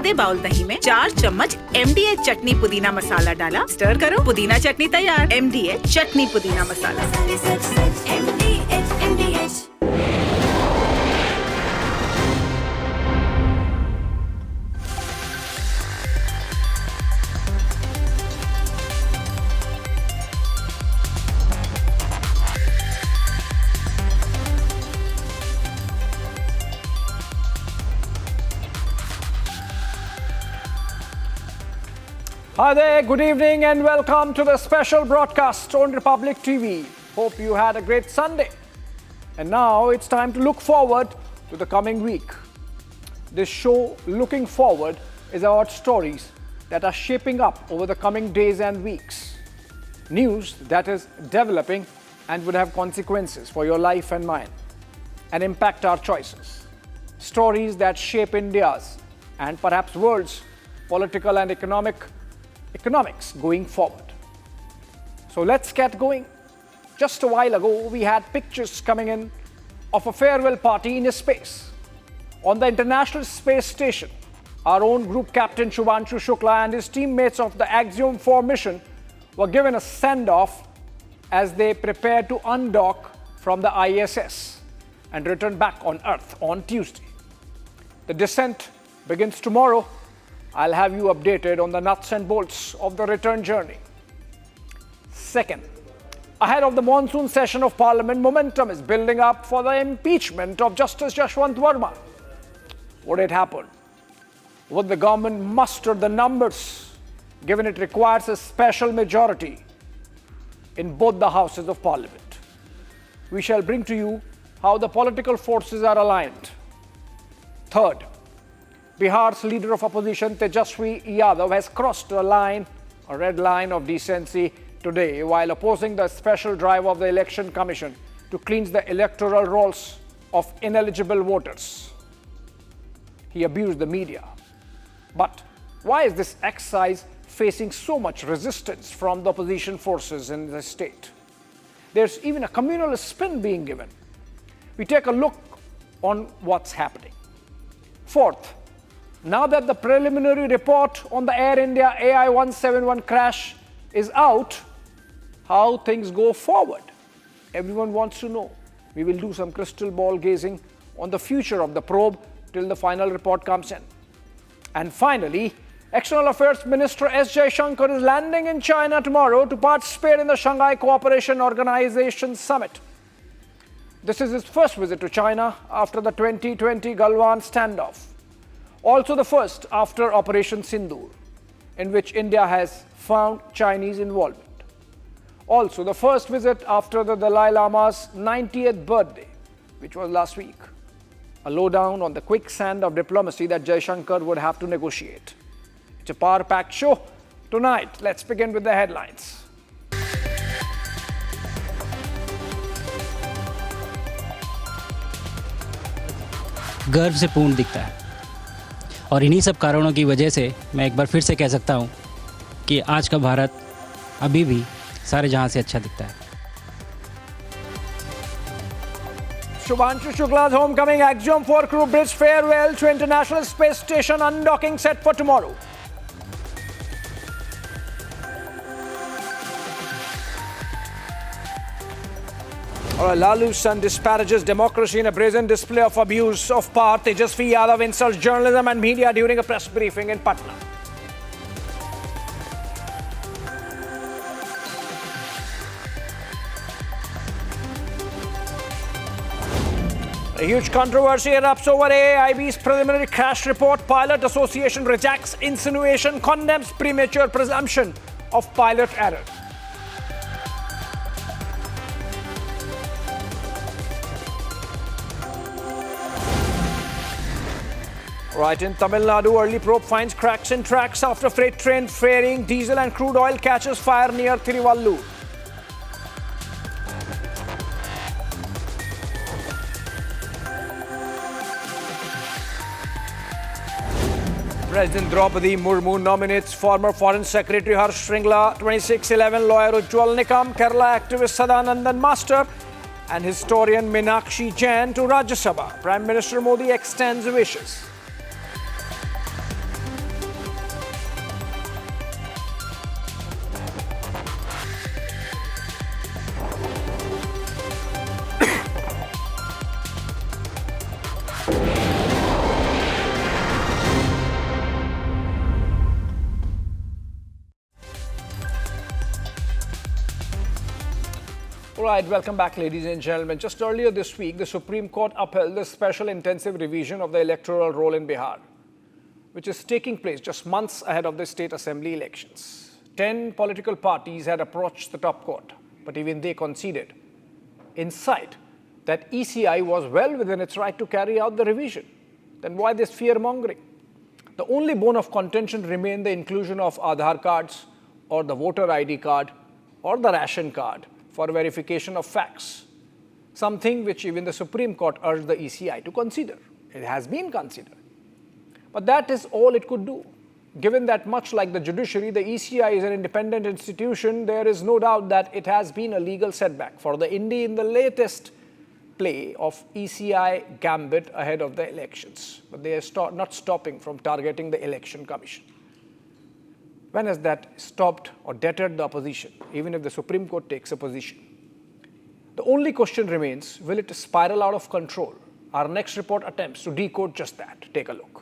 आधे बाउल दही में 4 चम्मच MDH चटनी पुदीना मसाला डाला, स्टर करो, पुदीना चटनी तैयार। MDH चटनी पुदीना मसाला। Hi there, good evening and welcome to the special broadcast on Republic TV. Hope you had a great Sunday. And now it's time to look forward to the coming week. This show, Looking Forward, is about stories that are shaping up over the coming days and weeks. News that is developing and would have consequences for your life and mine and impact our choices. Stories that shape India's and perhaps world's political and economics going forward. So let's get going. Just a while ago, we had pictures coming in of a farewell party in space. On the International Space Station, our own group captain Shubhanshu Shukla and his teammates of the Axiom 4 mission were given a send-off as they prepared to undock from the ISS and return back on Earth on Tuesday. The descent begins tomorrow. I'll have you updated on the nuts and bolts of the return journey. Second, ahead of the monsoon session of Parliament, momentum is building up for the impeachment of Justice Varma. Would it happen? Would the government muster the numbers, given it requires a special majority in both the houses of Parliament? We shall bring to you how the political forces are aligned. Third, Bihar's leader of opposition Tejasvi Yadav has crossed a red line of decency today while opposing the special drive of the Election Commission to cleanse the electoral rolls of ineligible voters. He abused the media. But why is this exercise facing so much resistance from the opposition forces in the state? There's even a communal spin being given. We take a look on what's happening. Fourth, now that the preliminary report on the Air India AI-171 crash is out, how things go forward? Everyone wants to know. We will do some crystal ball gazing on the future of the probe till the final report comes in. And finally, External Affairs Minister S. Jaishankar is landing in China tomorrow to participate in the Shanghai Cooperation Organization summit. This is his first visit to China after the 2020 Galwan standoff. Also the first after Operation Sindoor, in which India has found Chinese involvement. Also the first visit after the Dalai Lama's 90th birthday, which was last week. A lowdown on the quicksand of diplomacy that Jaishankar would have to negotiate. It's a power-packed show. Tonight, let's begin with the headlines. गर्व से पूर्ण दिखता है और इन्हीं सब कारणों की वजह से मैं एक बार फिर से कह सकता हूं कि आज का भारत अभी भी सारे जहां से अच्छा दिखता है. Shubhanshu Shukla's homecoming Axiom 4 crew bids farewell to International Space Station undocking set for tomorrow. Lalu's son disparages democracy in a brazen display of abuse of power. Tejasvi Yadav insults journalism and media during a press briefing in Patna. A huge controversy erupts over AIB's preliminary crash report. Pilot Association rejects insinuation, condemns premature presumption of pilot error. Right, in Tamil Nadu, early probe finds cracks in tracks after freight train ferrying diesel and crude oil catches fire near Thiruvallur. President Draupadi Murmu nominates former Foreign Secretary Harsh Shringla, 2611 lawyer Ujjwal Nikam, Kerala activist Sadanandan Master, and historian Meenakshi Jain to Rajya Sabha. Prime Minister Modi extends wishes. Right, welcome back, ladies and gentlemen. Just earlier this week, the Supreme Court upheld the special intensive revision of the electoral roll in Bihar, which is taking place just months ahead of the state assembly elections. 10 political parties had approached the top court, but even they conceded inside that ECI was well within its right to carry out the revision. Then why this fear-mongering? The only bone of contention remained the inclusion of Aadhaar cards or the voter ID card or the ration card for verification of facts, something which even the Supreme Court urged the ECI to consider. It has been considered. But that is all it could do. Given that much like the judiciary, the ECI is an independent institution, there is no doubt that it has been a legal setback for the India in the latest play of ECI gambit ahead of the elections. But they are not stopping from targeting the Election Commission. When has that stopped or deterred the opposition, even if the Supreme Court takes a position? The only question remains, will it spiral out of control? Our next report attempts to decode just that. Take a look.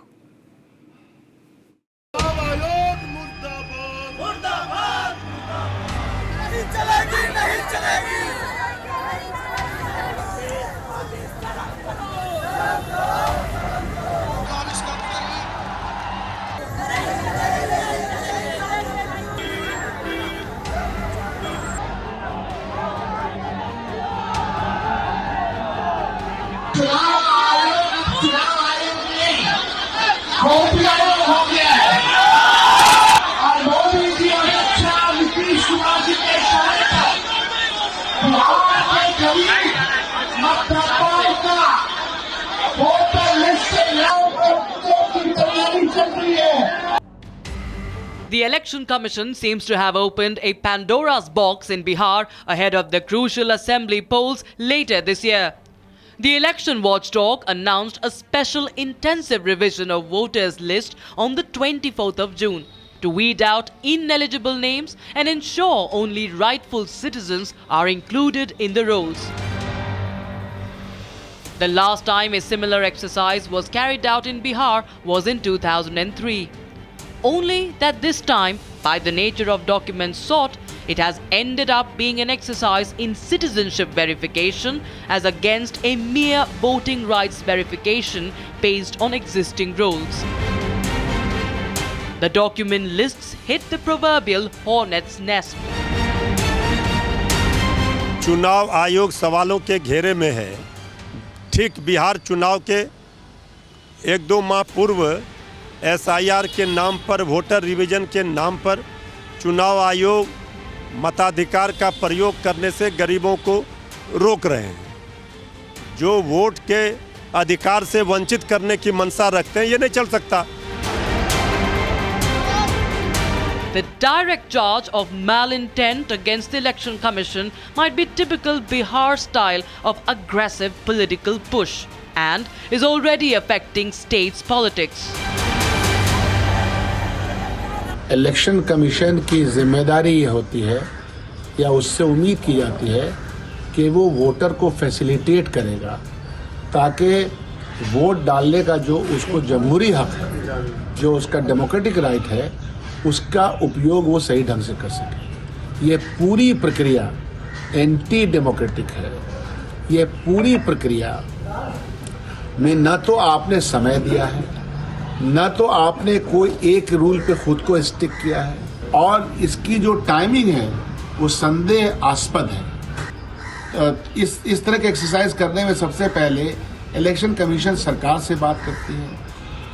The Election Commission seems to have opened a Pandora's box in Bihar ahead of the crucial assembly polls later this year. The election watchdog announced a special intensive revision of voters' list on the 24th of June to weed out ineligible names and ensure only rightful citizens are included in the rolls. The last time a similar exercise was carried out in Bihar was in 2003. Only that this time, by the nature of documents sought, it has ended up being an exercise in citizenship verification as against a mere voting rights verification based on existing rolls. The document lists hit the proverbial hornet's nest. चुनाव आयोग सवालों के घेरे में है। ठीक बिहार चुनाव के 1-2 माह पूर्व SIR के नाम पर, वोटर रिवीजन के नाम पर चुनाव आयोग मताधिकार का प्रयोग करने से गरीबों को रोक रहे हैं। जो वोट के अधिकार से वंचित करने की मंशा रखते हैं, ये नहीं चल सकता। The direct charge of malintent against the Election Commission might be typical Bihar style of aggressive political push and is already affecting state's politics. Election commission की जिम्मेदारी ये होती है या उससे उम्मीद की जाती है कि वो वोटर को फैसिलिटेट करेगा ताकि वोट डालने का जो उसको जमहूरी हक है, जो उसका डेमोक्रेटिक राइट है, उसका उपयोग वो सही ढंग से कर सके। ये पूरी प्रक्रिया एंटी डेमोक्रेटिक है। ये पूरी प्रक्रिया में न तो आपने समय दिया है, न तो आपने कोई एक रूल पे खुद को स्टिक किया है, और इसकी जो टाइमिंग है वो संदेहास्पद है। इस तरह के एक्सरसाइज करने में सबसे पहले इलेक्शन कमीशन सरकार से बात करती है,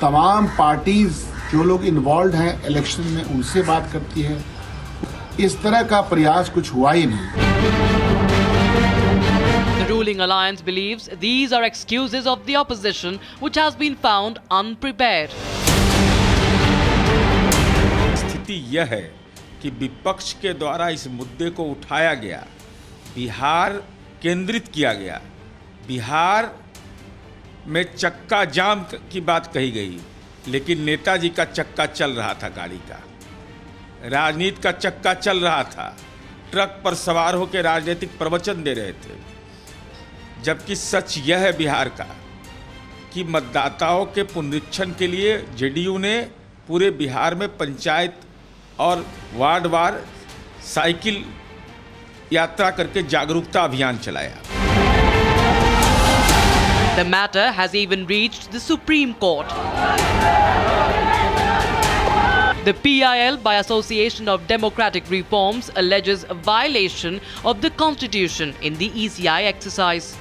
तमाम पार्टीज जो लोग इन्वॉल्व हैं इलेक्शन में उनसे बात करती है। इस तरह का प्रयास कुछ हुआ ही नहीं। The ruling alliance believes these are excuses of the opposition which has been found unprepared. स्थिति यह है कि विपक्ष के द्वारा इस मुद्दे को उठाया गया, बिहार केंद्रित किया गया, बिहार में चक्का जाम की बात कही गई, लेकिन नेताजी का चक्का चल रहा था, गाड़ी का राजनीति का चक्का चल रहा था, ट्रक पर सवार होकर राजनीतिक प्रवचन दे रहे थे। जबकि सच यह है बिहार का कि मतदाताओं के पुनरीक्षण के लिए जेडीयू ने पूरे बिहार में पंचायत और वार्ड वार साइकिल यात्रा करके जागरूकता अभियान चलाया। The matter has even reached the Supreme Court. The PIL, by Association of Democratic Reforms, alleges a violation of the Constitution in the ECI exercise.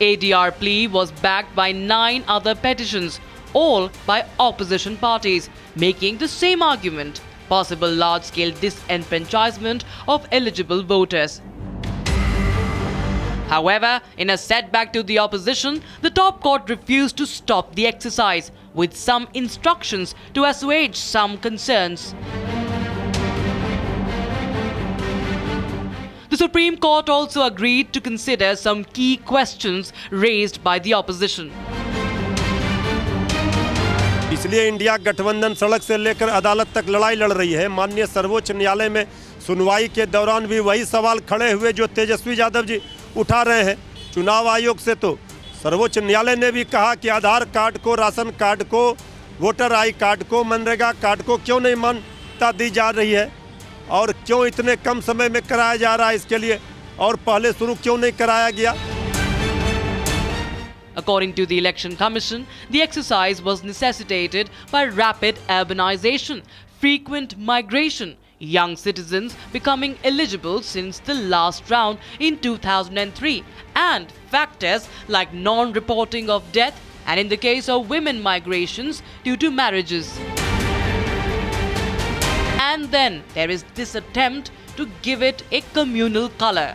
ADR plea was backed by 9 other petitions, all by opposition parties, making the same argument: possible large-scale disenfranchisement of eligible voters. However, in a setback to the opposition, the top court refused to stop the exercise, with some instructions to assuage some concerns. The Supreme Court also agreed to consider some key questions raised by the opposition. इसलिए India गठबंधन सड़क से लेकर अदालत तक लड़ाई लड़ रही है। माननीय सर्वोच्च न्यायालय में सुनवाई के दौरान भी वही सवाल खड़े हुए जो तेजस्वी यादव जी उठा रहे हैं। चुनाव आयोग से तो सर्वोच्च न्यायालय ने भी कहा कि आधार कार्ड को, राशन कार्ड को, वोटर आई कार्ड को, मनरेगा कार्ड को क्यों नहीं मान्यता दी जा रही है और क्यों इतने कम समय में कराया जा रहा है इसके लिए, और पहले शुरू क्यों नहीं कराया गया। According to the Election Commission, the exercise was necessitated by rapid urbanization, frequent migration, young citizens becoming eligible since the last round in 2003, and factors like non-reporting of death, and in the case of women, migrations due to marriages. And then there is this attempt to give it a communal color.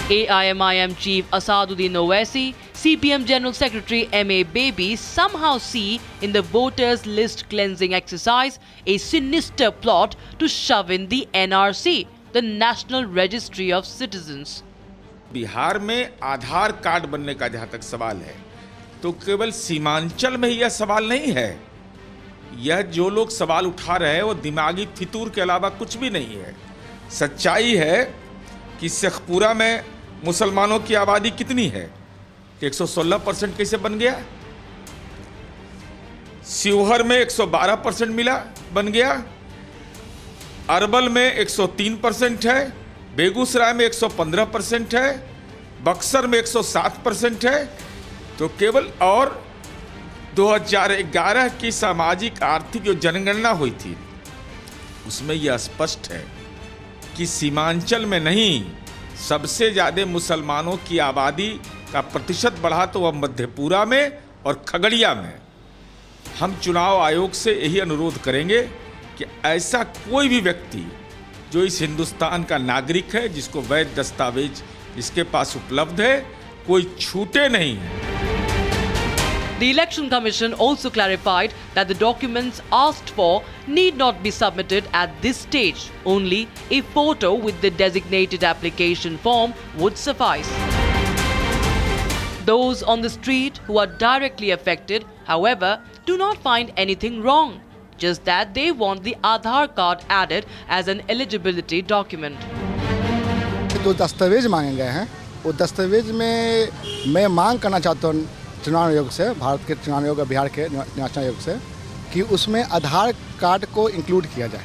AIMIM Chief Asaduddin Owaisi, CPM General Secretary M.A. Baby somehow see in the voters list cleansing exercise a sinister plot to shove in the NRC, the National Registry of Citizens. Bihar में आधार card बनने का जहां तक सवाल है, तो केवल सीमांचल में ही यह सवाल नहीं है। यह जो लोग सवाल उठा रहे हैं वो दिमागी फितूर के अलावा कुछ भी नहीं है। सच्चाई है कि शेखपुरा में मुसलमानों की आबादी कितनी है, 116% कैसे बन गया? शिवहर में 112% मिला, बन गया। अरवल में 103% है, बेगूसराय में 115% है, बक्सर में 107% है। तो केवल और 2011 की सामाजिक आर्थिक जो जनगणना हुई थी उसमें यह स्पष्ट है कि सीमांचल में नहीं, सबसे ज़्यादा मुसलमानों की आबादी का प्रतिशत बढ़ा तो वह मधेपुरा में और खगड़िया में। हम चुनाव आयोग से यही अनुरोध करेंगे कि ऐसा कोई भी व्यक्ति जो इस हिंदुस्तान का नागरिक है, जिसको वैध दस्तावेज जिसके पास उपलब्ध है, कोई छूटे नहीं। The Election Commission also clarified that the documents asked for need not be submitted at this stage. Only a photo with the designated application form would suffice. Those on the street who are directly affected, however, do not find anything wrong, just that they want the Aadhaar card added as an eligibility document. जो दस्तावेज मांगे गए हैं, वो दस्तावेज में मैं मांग करना चाहता हूँ चुनाव आयोग से, भारत के चुनाव आयोग और बिहार के निर्वाचन आयोग से, कि उसमें आधार कार्ड को इंक्लूड किया जाए,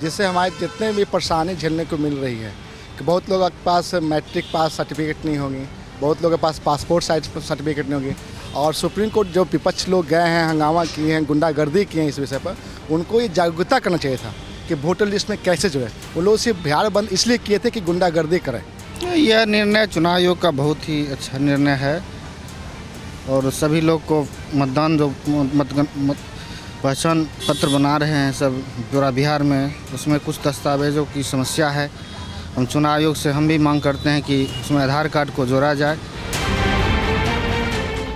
जिससे हमारे जितने भी परेशानी झेलने को मिल रही है कि बहुत लोगों के पास मैट्रिक पास सर्टिफिकेट नहीं होगी, बहुत लोगों के पास पासपोर्ट साइज सर्टिफिकेट नहीं होगी, और सुप्रीम कोर्ट जो विपक्ष लोग गए हैं, हंगामा किए हैं, गुंडागर्दी किए हैं इस विषय पर, उनको ये जागरूकता करना चाहिए था कि वोटर लिस्ट में कैसे जुड़े। वो लोग सिर्फ बिहार बंद इसलिए किए थे कि गुंडागर्दी करें। यह निर्णय चुनाव आयोग का बहुत ही अच्छा निर्णय है और सभी लोग को मतदान जो पहचान पत्र बना रहे हैं सब पूरा बिहार में, उसमें कुछ दस्तावेजों की समस्या है। हम चुनाव आयोग से हम भी मांग करते हैं कि उसमें आधार कार्ड को जोड़ा जाए।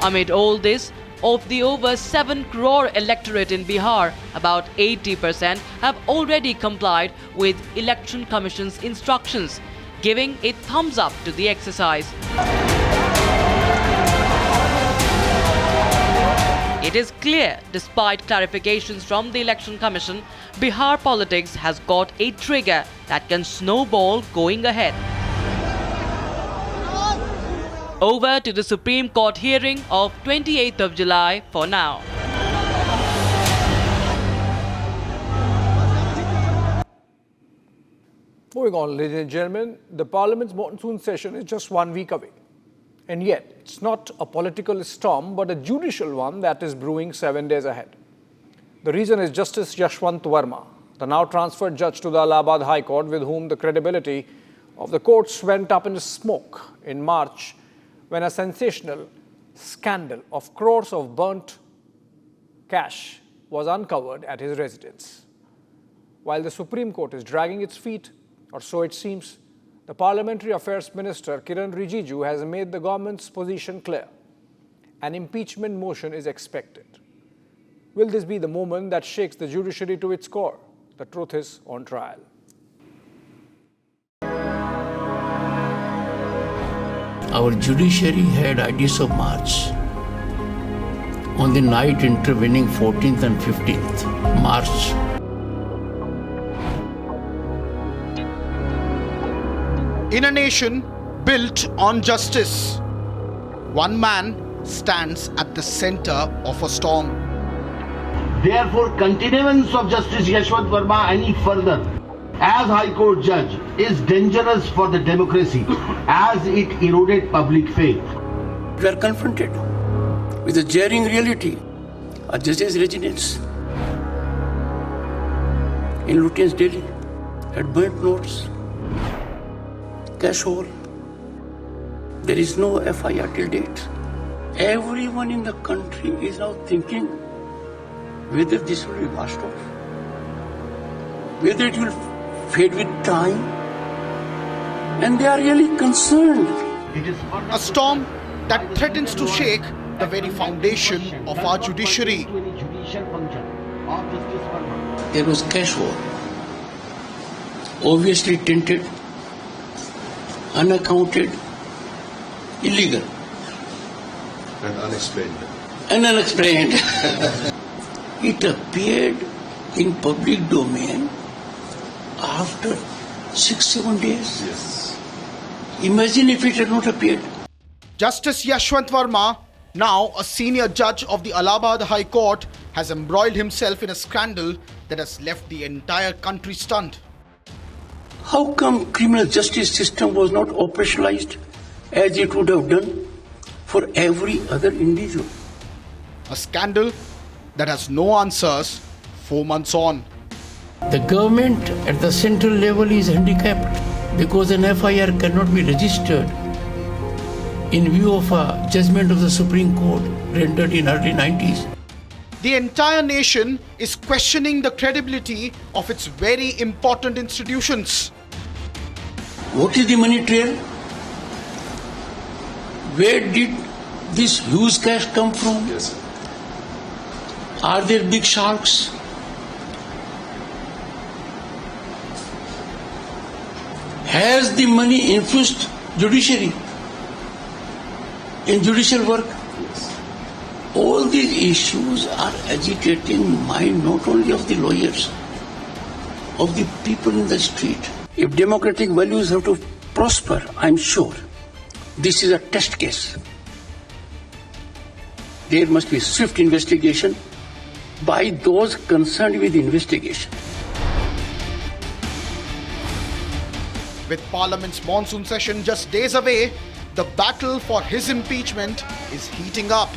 Amid all this, of the over 7 crore electorate in Bihar, about 80% have already complied with Election Commission's instructions, giving a thumbs up to the exercise. It is clear, despite clarifications from the Election Commission, Bihar politics has got a trigger that can snowball going ahead. Over to the Supreme Court hearing of 28th of July for now. Moving on, ladies and gentlemen, the Parliament's monsoon session is just 1 week away. And yet, it's not a political storm, but a judicial one that is brewing 7 days ahead. The reason is Justice Yashwant Varma, the now transferred judge to the Allahabad High Court, with whom the credibility of the courts went up in smoke in March when a sensational scandal of crores of burnt cash was uncovered at his residence. While the Supreme Court is dragging its feet, or so it seems, the Parliamentary Affairs Minister Kiran Rijiju has made the government's position clear. An impeachment motion is expected. Will this be the moment that shakes the judiciary to its core? The truth is on trial. Our judiciary had ideas of March. On the night intervening 14th and 15th March, in a nation built on justice, one man stands at the center of a storm. Therefore, continuance of Justice Yashwant Varma any further as High Court judge is dangerous for the democracy as it eroded public faith. we are confronted with a jarring reality. A judge's residence in Lutyens, Delhi had burnt notes, cash hole. There is no FIR till date. Everyone in the country is now thinking whether this will be washed off, whether it will fade with time, and they are really concerned. A storm that threatens to shake the very foundation of our judiciary. There was cash war, obviously tinted, unaccounted, illegal. And unexplained. And unexplained. It appeared in public domain after 6-7 days. Yes. Imagine if it had not appeared. Justice Yashwant Varma, now a senior judge of the Allahabad High Court, has embroiled himself in a scandal that has left the entire country stunned. How come criminal justice system was not operationalized as it would have done for every other individual? A scandal that has no answers 4 months on. The government at the central level is handicapped because an FIR cannot be registered in view of a judgment of the Supreme Court rendered in early 90s. The entire nation is questioning the credibility of its very important institutions. What is the money trail? Where did this huge cash come from? Yes, sir. Are there big sharks? Has the money influenced judiciary in judicial work? Yes. All these issues are agitating mind not only of the lawyers, of the people in the street. If democratic values have to prosper, I'm sure this is a test case. There must be swift investigation by those concerned with investigation. With Parliament's monsoon session just days away, the battle for his impeachment is heating up.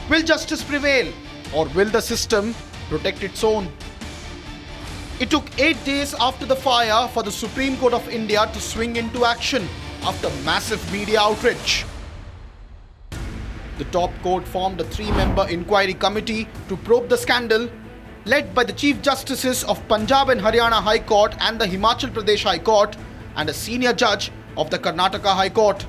Will justice prevail, or will the system protect its own? It took 8 days after the fire for the Supreme Court of India to swing into action after massive media outrage. The top court formed a 3-member inquiry committee to probe the scandal, led by the Chief Justices of Punjab and Haryana High Court and the Himachal Pradesh High Court and a senior judge of the Karnataka High Court.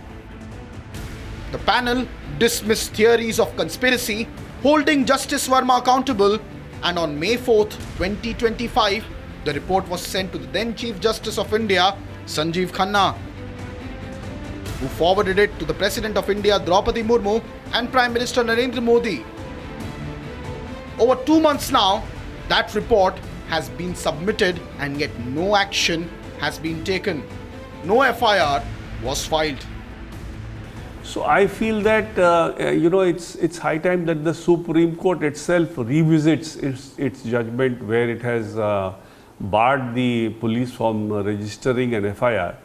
The panel dismissed theories of conspiracy, holding Justice Varma accountable, and on May 4th, 2025, the report was sent to the then Chief Justice of India, Sanjeev Khanna, who forwarded it to the President of India, Draupadi Murmu, and Prime Minister Narendra Modi. Over 2 months now, that report has been submitted and yet no action has been taken. No FIR was filed. So I feel that it's high time that the Supreme Court itself revisits its judgment, where it has barred the police from registering an FIR.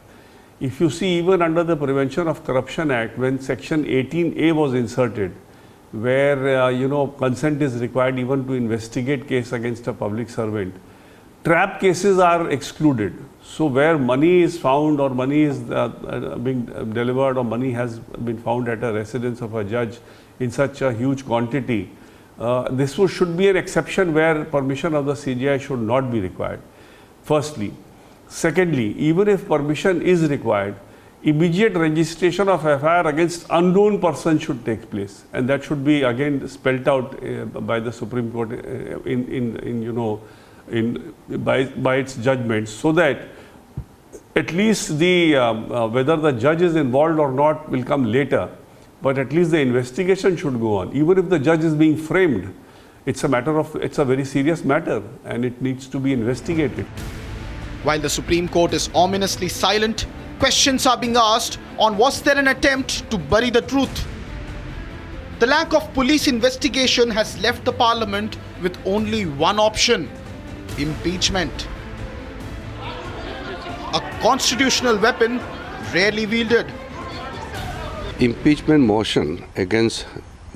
If you see, even under the Prevention of Corruption Act, when Section 18A was inserted, where consent is required even to investigate case against a public servant, trap cases are excluded. So where money is found, or money is being delivered, or money has been found at a residence of a judge in such a huge quantity, this should be an exception where permission of the CJI should not be required, firstly. Secondly, even if permission is required, immediate registration of FIR against unknown person should take place, and that should be again spelt out by the Supreme Court by its judgments, so that at least the whether the judge is involved or not will come later, but at least the investigation should go on. Even if the judge is being framed, it's a very serious matter, and it needs to be investigated. While the Supreme Court is ominously silent, questions are being asked on was there an attempt to bury the truth. The lack of police investigation has left the Parliament with only one option: impeachment. A constitutional weapon rarely wielded. Impeachment motion against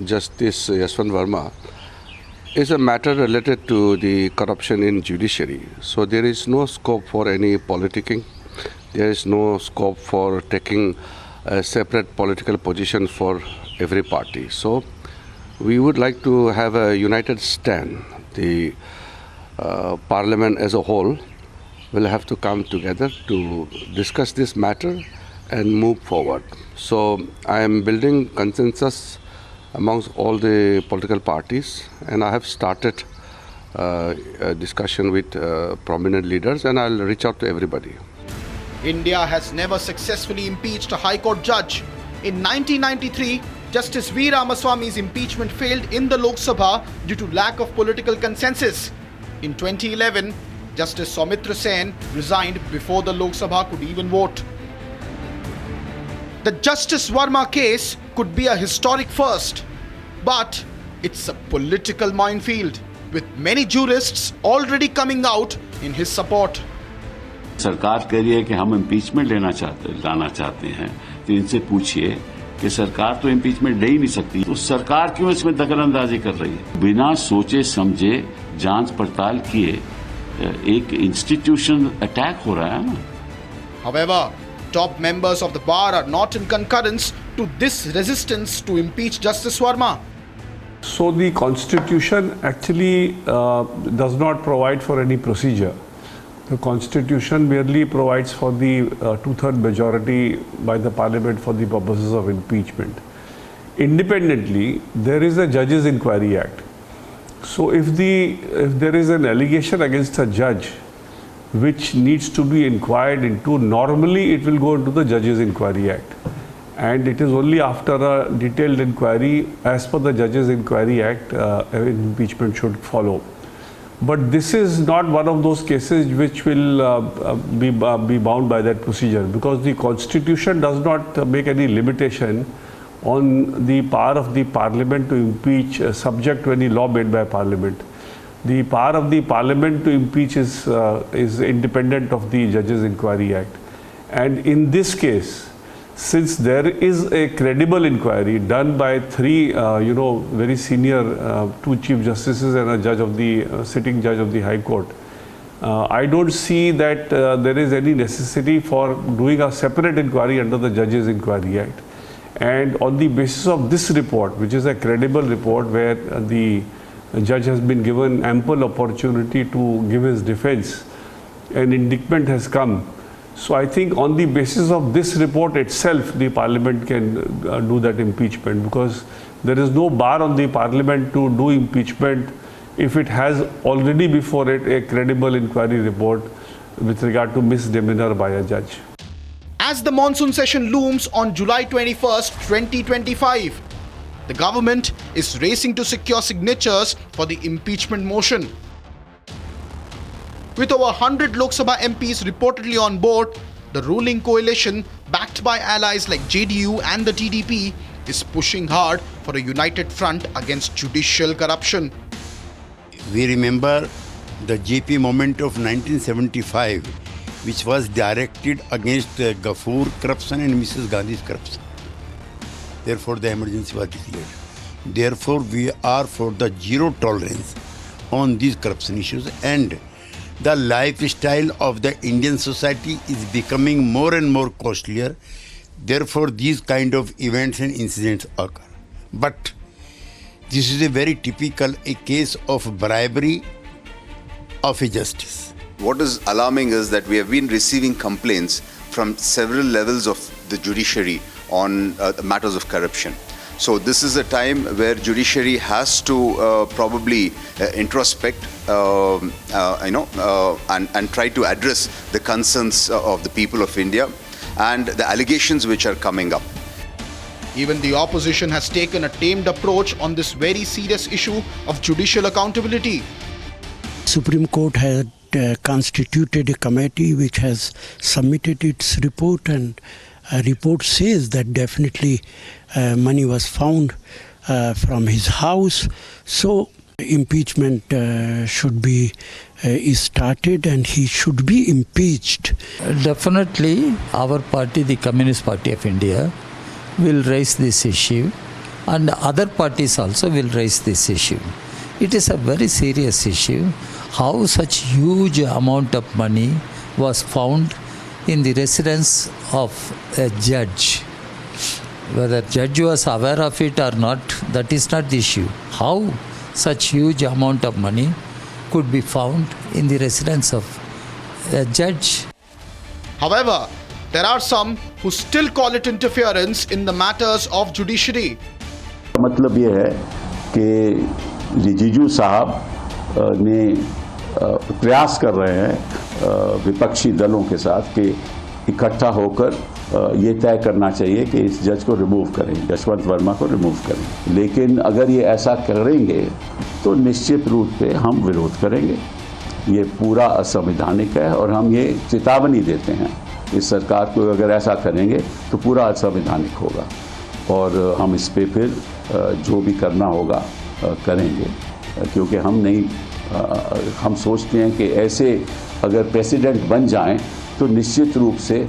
Justice Varma is a matter related to the corruption in judiciary. So there is no scope for any politicking. There is no scope for taking a separate political position for every party. So we would like to have a united stand. The Parliament as a whole will have to come together to discuss this matter and move forward. So I am building consensus amongst all the political parties, and I have started a discussion with prominent leaders, and I'll reach out to everybody. India has never successfully impeached a High Court judge. In 1993, Justice V. Ramaswamy's impeachment failed in the Lok Sabha due to lack of political consensus. In 2011, Justice Soumitra Sen resigned before the Lok Sabha could even vote. The Justice Varma case could be a historic first, but it's a political minefield, with many jurists already coming out in his support. सरकार कह रही है कि हम impeachment लाना चाहते हैं, तो इनसे पूछिए कि सरकार तो इम्पीचमेंट ले ही नहीं सकती, तो सरकार क्यों इसमें दखलंदाजी कर रही है? बिना सोचे समझे जांच पड़ताल किए एक इंस्टीट्यूशन अटैक हो रहा है ना. However, top members of the bar are not in concurrence to this resistance to impeach Justice Varma. So the Constitution actually does not provide for any procedure. The Constitution merely provides for the two-thirds majority by the Parliament for the purposes of impeachment. Independently, there is a Judges Inquiry Act. So if there is an allegation against a judge which needs to be inquired into, normally it will go into the Judges Inquiry Act. And it is only after a detailed inquiry, as per the Judges Inquiry Act, impeachment should follow. But this is not one of those cases which will be bound by that procedure, because the Constitution does not make any limitation on the power of the Parliament to impeach subject to any law made by Parliament. The power of the Parliament to impeach is independent of the Judges Inquiry Act. And in this case, since there is a credible inquiry done by three, very senior, two Chief Justices and a judge of the sitting judge of the High Court, I don't see that there is any necessity for doing a separate inquiry under the Judges Inquiry Act. And on the basis of this report, which is a credible report where the judge has been given ample opportunity to give his defense, an indictment has come. So I think on the basis of this report itself, the Parliament can do that impeachment, because there is no bar on the Parliament to do impeachment if it has already before it a credible inquiry report with regard to misdemeanor by a judge. As the monsoon session looms on July 21st, 2025, the government is racing to secure signatures for the impeachment motion. With over 100 Lok Sabha MPs reportedly on board, the ruling coalition, backed by allies like JDU and the TDP, is pushing hard for a united front against judicial corruption. We remember the JP movement of 1975, which was directed against Ghaffur corruption and Mrs. Gandhi's corruption. Therefore, the emergency was declared. Therefore, we are for the zero tolerance on these corruption issues, and the lifestyle of the Indian society is becoming more and more costlier. Therefore, these kind of events and incidents occur. But this is a very typical case of bribery of a justice. What is alarming is that we have been receiving complaints from several levels of the judiciary on matters of corruption. So this is a time where judiciary has to probably introspect, and try to address the concerns of the people of India and the allegations which are coming up. Even the opposition has taken a tamed approach on this very serious issue of judicial accountability. Supreme Court had constituted a committee which has submitted its report, and a report says that definitely money was found from his house. So impeachment should be started and he should be impeached. Definitely our party, the Communist Party of India, will raise this issue, and other parties also will raise this issue. It is a very serious issue. How such huge amount of money was found in the residence of a judge. Whether judge was aware of it or not, that is not the issue. How such huge amount of money could be found in the residence of a judge. However, there are some who still call it interference in the matters of judiciary. मतलब ये है कि रिजिजू साहब ने प्रयास कर रहे हैं विपक्षी दलों के साथ कि इकट्ठा होकर ये तय करना चाहिए कि इस जज को रिमूव करें, यशवंत वर्मा को रिमूव करें। लेकिन अगर ये ऐसा करेंगे तो निश्चित रूप से हम विरोध करेंगे। ये पूरा असंवैधानिक है और हम ये चेतावनी देते हैं इस सरकार को, अगर ऐसा करेंगे तो पूरा असंवैधानिक होगा और हम इस पे फिर जो भी करना होगा करेंगे, क्योंकि हम सोचते हैं कि ऐसे अगर प्रेसिडेंट बन जाएं तो निश्चित रूप से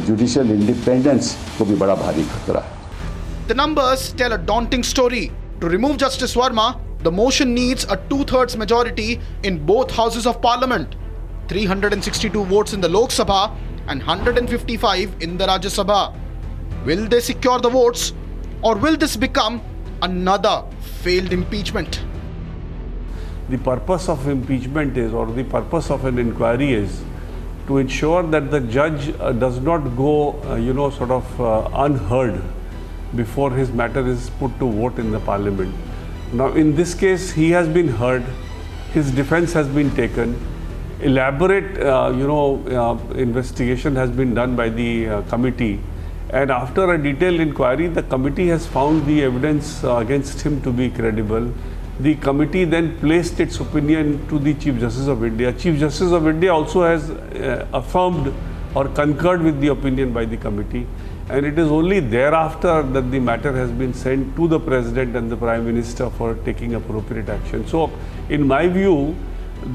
जुडिशियल इंडिपेंडेंस को भी बड़ा भारी खतरा है। The numbers tell a daunting story. To remove Justice Varma, the motion needs a 2/3 majority in both houses of parliament, 362 votes in the Lok Sabha and 155 in the Rajya Sabha. Will they secure the votes, or will this become another failed impeachment? The purpose of impeachment is, or the purpose of an inquiry is, to ensure that the judge does not go, unheard before his matter is put to vote in the parliament. Now, in this case, he has been heard, his defense has been taken, elaborate, investigation has been done by the committee, and after a detailed inquiry, the committee has found the evidence against him to be credible. The committee then placed its opinion to the Chief Justice of India. Chief Justice of India also has affirmed or concurred with the opinion by the committee, and it is only thereafter that the matter has been sent to the President and the Prime Minister for taking appropriate action. So, in my view,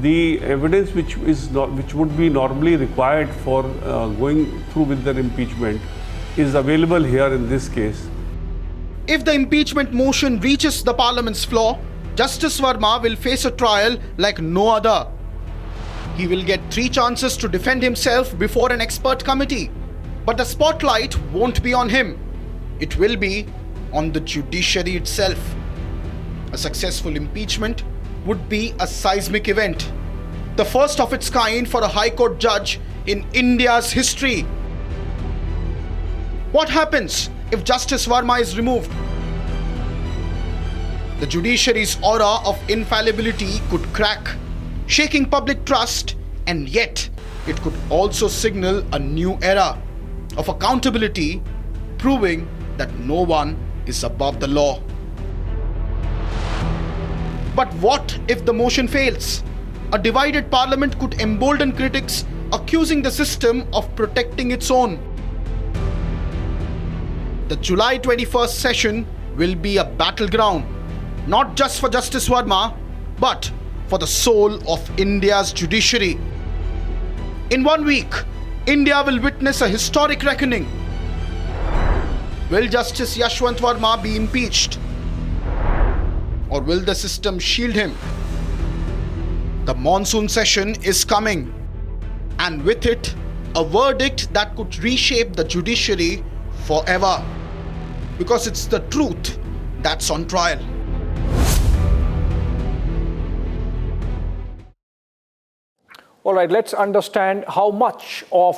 the evidence which would be normally required for going through with the impeachment is available here in this case. If the impeachment motion reaches the Parliament's floor, Justice Varma will face a trial like no other. He will get 3 chances to defend himself before an expert committee. But the spotlight won't be on him. It will be on the judiciary itself. A successful impeachment would be a seismic event, the first of its kind for a High Court judge in India's history. What happens if Justice Varma is removed? The judiciary's aura of infallibility could crack, shaking public trust, and yet it could also signal a new era of accountability, proving that no one is above the law. But what if the motion fails? A divided parliament could embolden critics accusing the system of protecting its own. The July 21st session will be a battleground, not just for Justice Varma, but for the soul of India's judiciary. In 1 week, India will witness a historic reckoning. Will Justice Yashwant Varma be impeached? Or will the system shield him? The monsoon session is coming, and with it, a verdict that could reshape the judiciary forever. Because it's the truth that's on trial. All right, let's understand how much of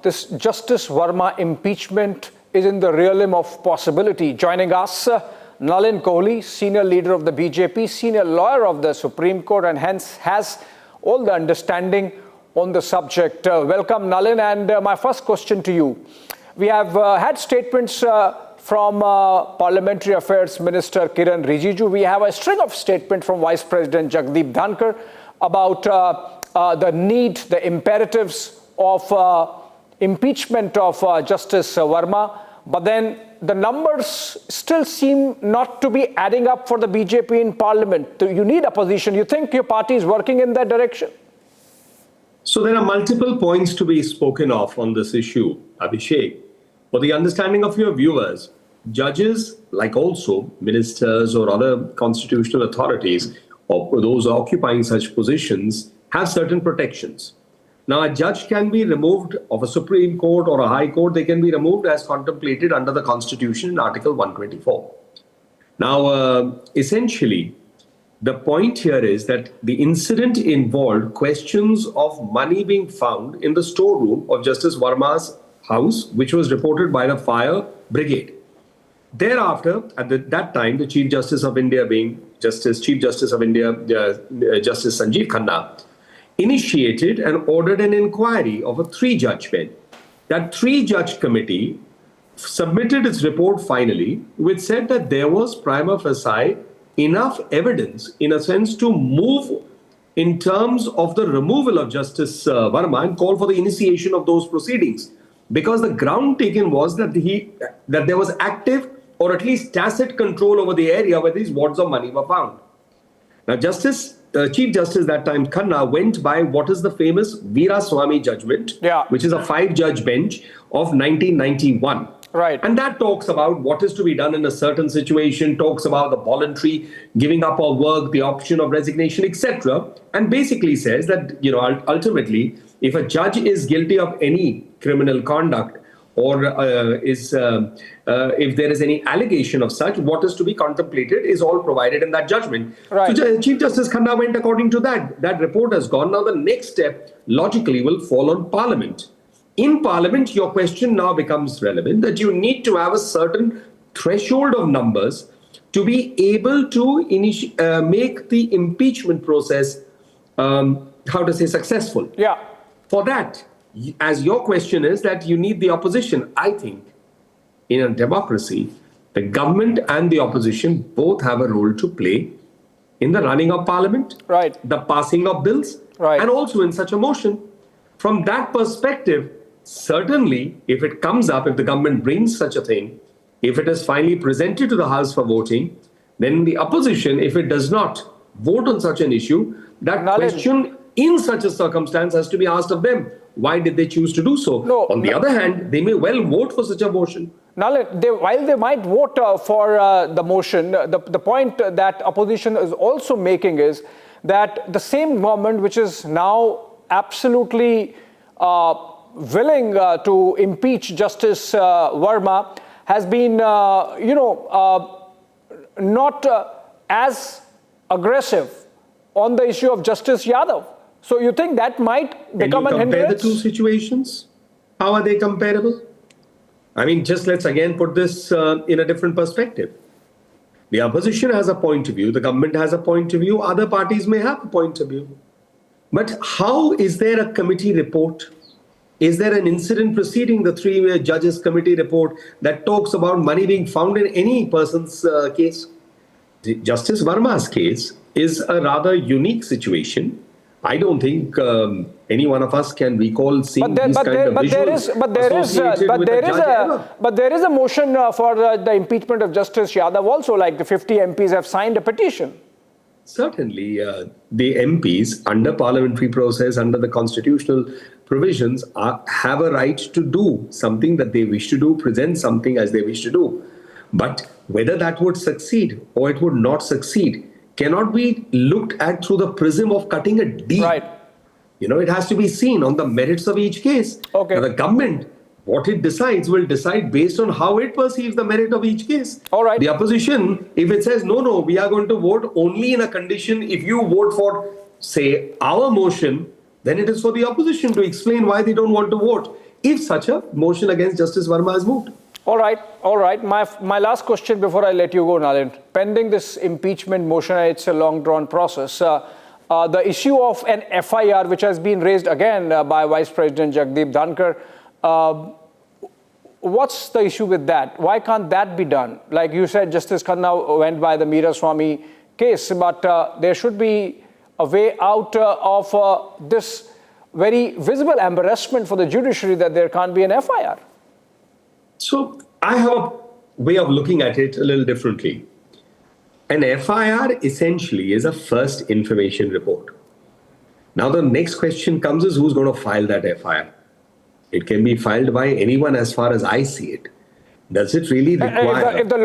this Justice Varma impeachment is in the realm of possibility. Joining us, Nalin Kohli, senior leader of the BJP, senior lawyer of the Supreme Court, and hence has all the understanding on the subject. Welcome, Nalin. And my first question to you. We have had statements from Parliamentary Affairs Minister Kiran Rijiju. We have a string of statements from Vice President Jagdeep Dhankar about the need, the imperatives of impeachment of Justice Varma. But then the numbers still seem not to be adding up for the BJP in Parliament. You need opposition. You think your party is working in that direction? So there are multiple points to be spoken of on this issue, Abhishek. For the understanding of your viewers, judges, like also ministers or other constitutional authorities, or those occupying such positions, have certain protections. Now, a judge can be removed of a Supreme Court or a High Court. They can be removed as contemplated under the Constitution in Article 124. Now, essentially, the point here is that the incident involved questions of money being found in the storeroom of Justice Varma's house, which was reported by the fire brigade. Thereafter, at that time, the Chief Justice of India being Chief Justice of India, Justice Sanjeev Khanna, initiated and ordered an inquiry of a 3-judge bench. That 3-judge committee submitted its report finally, which said that there was prima facie enough evidence, in a sense, to move in terms of the removal of Justice Varma and call for the initiation of those proceedings. Because the ground taken was that there was active or at least tacit control over the area where these wads of money were found. Now, Chief Justice that time, Khanna, went by what is the famous Veeraswamy judgment, which is a 5-judge bench of 1991. Right. And that talks about what is to be done in a certain situation, talks about the voluntary giving up of work, the option of resignation, etc. And basically says that, ultimately, if a judge is guilty of any criminal conduct or if there is any allegation of such, what is to be contemplated is all provided in that judgment. Right. So Chief Justice Khanna went according to that. That report has gone. Now the next step, logically, will fall on Parliament. In Parliament, your question now becomes relevant that you need to have a certain threshold of numbers to be able to make the impeachment process, successful. Yeah. For that, as your question is, that you need the opposition. I think in a democracy, the government and the opposition both have a role to play in the running of Parliament, right, the passing of bills, right, and also in such a motion. From that perspective, certainly, if it comes up, if the government brings such a thing, if it is finally presented to the House for voting, then the opposition, if it does not vote on such an issue, that question in such a circumstance has to be asked of them. Why did they choose to do so? No, on the other hand, they may well vote for such a motion. Nalin, while they might vote for the motion, the point that opposition is also making is that the same government which is now absolutely willing to impeach Justice Varma has been, not as aggressive on the issue of Justice Yadav. So you think that might become an hindrance? Can you compare the two situations? How are they comparable? I mean, just let's again put this in a different perspective. The opposition has a point of view, the government has a point of view, other parties may have a point of view. But how is there a committee report? Is there an incident preceding the 3 judges committee report that talks about money being found in any person's case? Justice Varma's case is a rather unique situation. I don't think any one of us can recall seeing these kind of visuals associated with a judge ever. But there is a motion for the impeachment of Justice Yadav also, like the 50 MPs have signed a petition. Certainly, the MPs, under parliamentary process, under the constitutional provisions, have a right to do something that they wish to do, present something as they wish to do. But whether that would succeed or it would not succeed cannot be looked at through the prism of cutting a deal. Right. It has to be seen on the merits of each case. Okay. Now, the government, what it decides, will decide based on how it perceives the merit of each case. All right. The opposition, if it says, no, we are going to vote only in a condition, if you vote for, say, our motion, then it is for the opposition to explain why they don't want to vote, if such a motion against Justice Varma is moved. All right. My last question before I let you go, Nalin. Pending this impeachment motion, it's a long-drawn process. The issue of an FIR, which has been raised again by Vice President Jagdeep Dhankar, what's the issue with that? Why can't that be done? Like you said, Justice Khanna went by the Meeraswamy case, but there should be a way out of this very visible embarrassment for the judiciary that there can't be an FIR. So I have a way of looking at it a little differently. An FIR essentially is a first information report. Now the next question comes is who's going to file that FIR? It can be filed by anyone as far as I see it. Does it really require... If the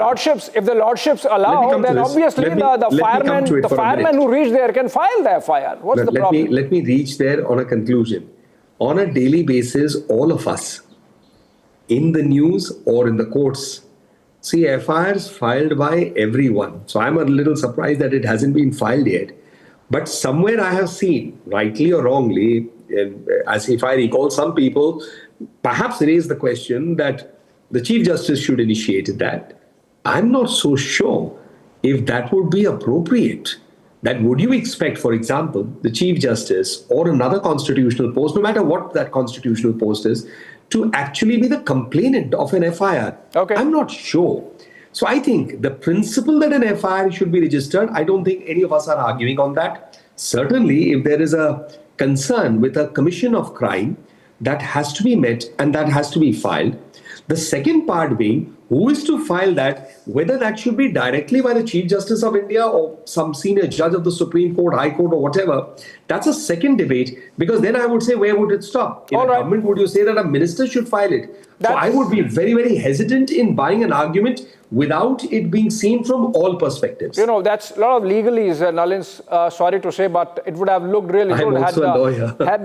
lordships allow, then obviously the fireman who reached there can file the FIR. What's the problem? Let me reach there on a conclusion. On a daily basis, all of us, in the news or in the courts, see FIRs filed by everyone. So I'm a little surprised that it hasn't been filed yet. But somewhere I have seen, rightly or wrongly, as if I recall, some people perhaps raised the question that the Chief Justice should initiate that. I'm not so sure if that would be appropriate. That would you expect, for example, the Chief Justice or another constitutional post, no matter what that constitutional post is, to actually be the complainant of an FIR? Okay. I'm not sure. So I think the principle that an FIR should be registered, I don't think any of us are arguing on that. Certainly, if there is a concern with a commission of crime, that has to be met and that has to be filed. The second part being, who is to file that, whether that should be directly by the Chief Justice of India or some senior judge of the Supreme Court, High Court or whatever, that's a second debate, because then I would say, where would it stop? In a government, would you say that a minister should file it? So I would be very, very hesitant in buying an argument without it being seen from all perspectives. That's a lot of legalese, Nalin's, sorry to say, but it would have looked really good had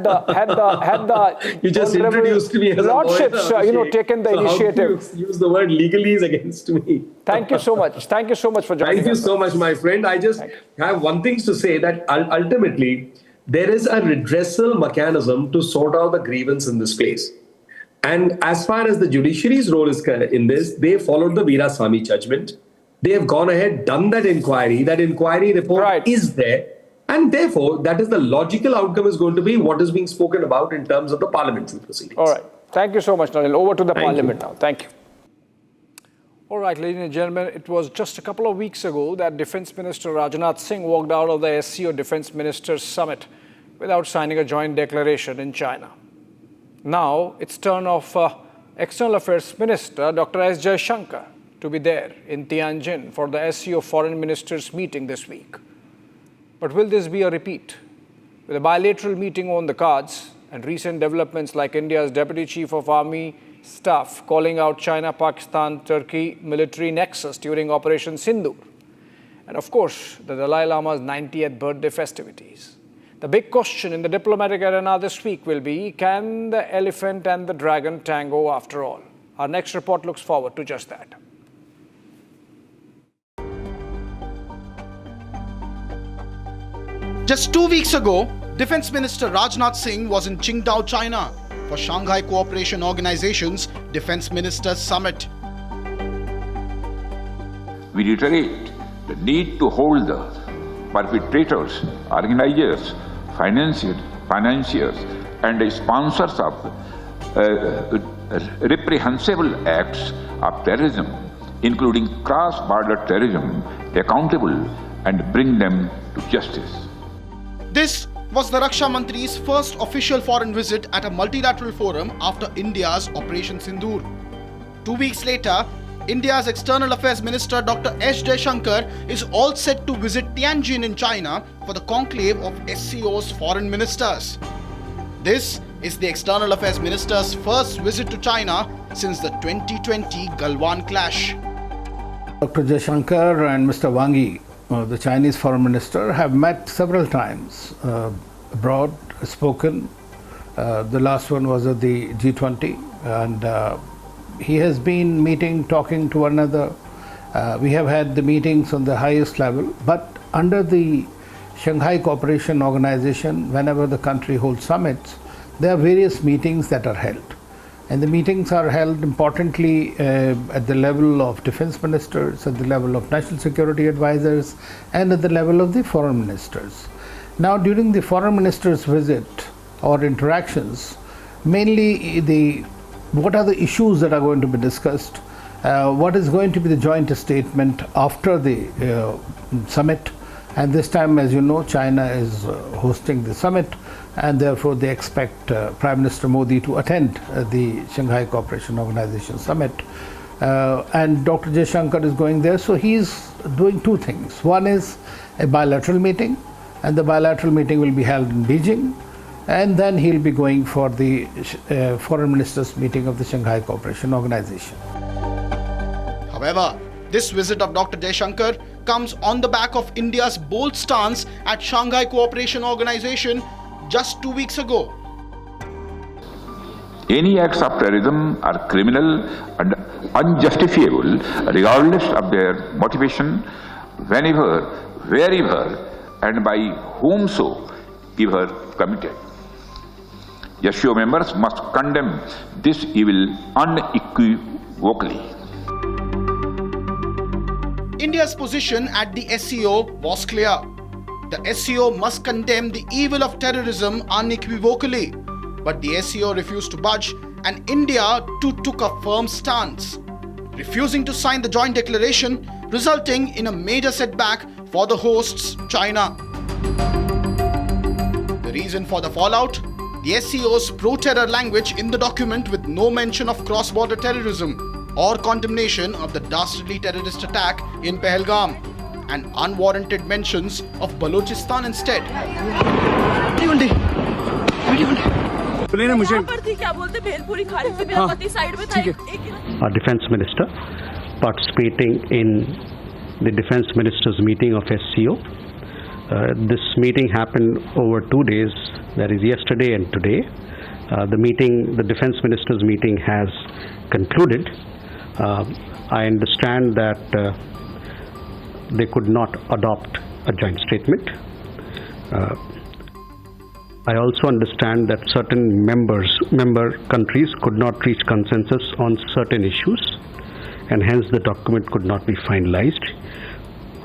the you just introduced me as lordships, a lawyer, taken the initiative. How do you use the word legalese against me? Thank you so much. Thank you so much for joining us. Thank you so much, my friend. I just have one thing to say, that ultimately there is a redressal mechanism to sort out the grievance in this case. And as far as the judiciary's role is in this, they followed the Veeraswamy judgment. They have gone ahead, done that inquiry. That inquiry report is there. And therefore, that is the logical outcome is going to be what is being spoken about in terms of the parliamentary proceedings. All right. Thank you so much, Nalin. Over to the parliament now. Thank you. All right, ladies and gentlemen, it was just a couple of weeks ago that Defence Minister Rajnath Singh walked out of the SCO Defence Ministers Summit without signing a joint declaration in China. Now, it's turn of External Affairs Minister Dr. S. Jaishankar to be there in Tianjin for the SCO Foreign Ministers meeting this week. But will this be a repeat? With a bilateral meeting on the cards and recent developments like India's Deputy Chief of Army Staff calling out China-Pakistan-Turkey military nexus during Operation Sindoor, and of course, the Dalai Lama's 90th birthday festivities. The big question in the diplomatic arena this week will be, can the elephant and the dragon tango after all? Our next report looks forward to just that. Just 2 weeks ago, Defence Minister Rajnath Singh was in Qingdao, China for Shanghai Cooperation Organization's Defence Ministers Summit. We reiterate the need to hold the perpetrators, organizers, financiers and sponsors of reprehensible acts of terrorism, including cross-border terrorism, accountable and bring them to justice. This was the Raksha Mantri's first official foreign visit at a multilateral forum after India's Operation Sindoor. 2 weeks later, India's External Affairs Minister Dr. S. Jaishankar is all set to visit Tianjin in China for the conclave of SCO's foreign ministers. This is the External Affairs Minister's first visit to China since the 2020 Galwan clash. Dr. Jaishankar and Mr. Wang Yi, the Chinese foreign minister, have met several times abroad, spoken. The last one was at the G20, and he has been meeting, talking to one another. We have had the meetings on the highest level, but under the Shanghai Cooperation Organization, whenever the country holds summits, there are various meetings that are held. And the meetings are held importantly at the level of defense ministers, at the level of national security advisors, and at the level of the foreign ministers. Now, during the foreign ministers' visit or interactions, mainly what are the issues that are going to be discussed, what is going to be the joint statement after the summit. And this time, as you know, China is hosting the summit, and therefore they expect Prime Minister Modi to attend the Shanghai Cooperation Organization summit. And Dr. Jaishankar is going there, so he's doing two things. One is a bilateral meeting, and the bilateral meeting will be held in Beijing, and then he'll be going for the foreign ministers meeting of the Shanghai Cooperation Organization. However, this visit of Dr. Jaishankar comes on the back of India's bold stance at Shanghai Cooperation Organization just 2 weeks ago. Any acts of terrorism are criminal and unjustifiable regardless of their motivation, whenever, wherever, and by whomsoever committed. SCO members must condemn this evil unequivocally. India's position at the SCO was clear. The SCO must condemn the evil of terrorism unequivocally. But the SCO refused to budge, and India too took a firm stance, refusing to sign the joint declaration, resulting in a major setback for the hosts, China. The reason for the fallout? The SCO's pro-terror language in the document, with no mention of cross-border terrorism or condemnation of the dastardly terrorist attack in Pahalgam, and unwarranted mentions of Balochistan instead. Our defense minister participating in the defense ministers meeting of SCO. This meeting happened over 2 days, that is yesterday and today. The defense ministers meeting has concluded. I understand that they could not adopt a joint statement. I also understand that certain member countries could not reach consensus on certain issues, and hence the document could not be finalized.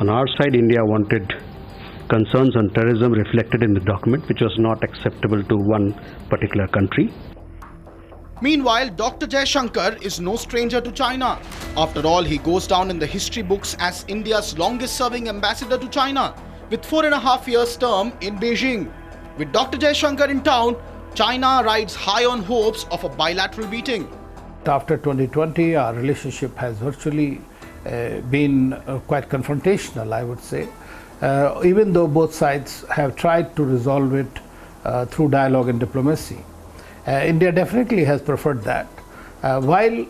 On our side, India wanted concerns on terrorism reflected in the document, which was not acceptable to one particular country. Meanwhile, Dr. Jaishankar is no stranger to China. After all, he goes down in the history books as India's longest-serving ambassador to China, with 4.5 years term in Beijing. With Dr. Jaishankar in town, China rides high on hopes of a bilateral meeting. After 2020, our relationship has virtually been quite confrontational, I would say, even though both sides have tried to resolve it through dialogue and diplomacy. India definitely has preferred that, while